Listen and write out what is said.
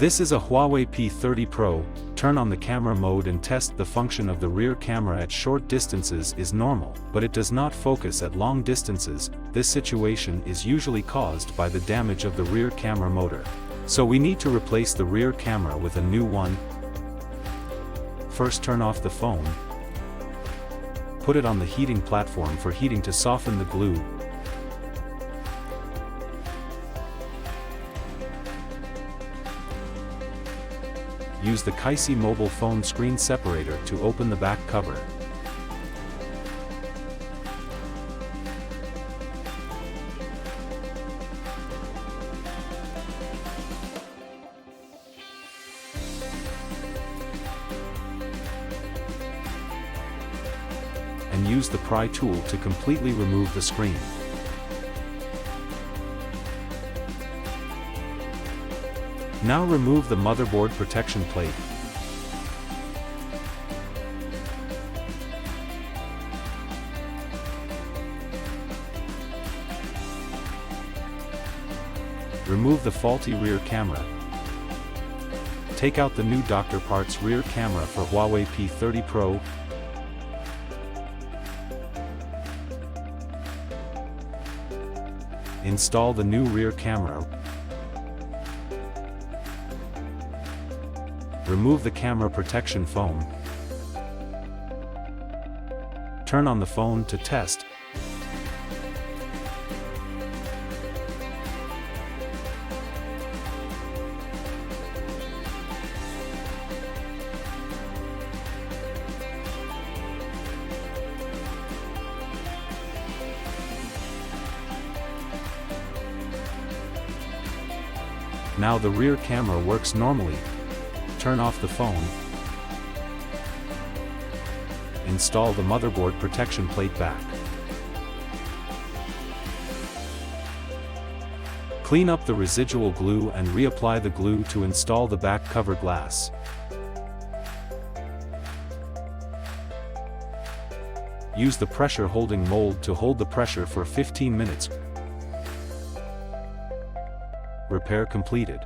This is a Huawei P30 Pro. Turn on the camera mode and test the function of the rear camera at short distances is normal, but it does not focus at long distances. This situation is usually caused by the damage of the rear camera motor. So we need to replace the rear camera with a new one. First, turn off the phone. Put it on the heating platform for heating to soften the glue. Use the Huawei mobile phone screen separator to open the back cover. And use the pry tool to completely remove the screen. Now remove the motherboard protection plate. Remove the faulty rear camera. Take out the new Dr. Parts rear camera for Huawei P30 Pro. Install the new rear camera. Remove the camera protection foam. Turn on the phone to test. Now the rear camera works normally. Turn off the phone. Install the motherboard protection plate back. Clean up the residual glue and reapply the glue to install the back cover glass. Use the pressure holding mold to hold the pressure for 15 minutes. Repair completed.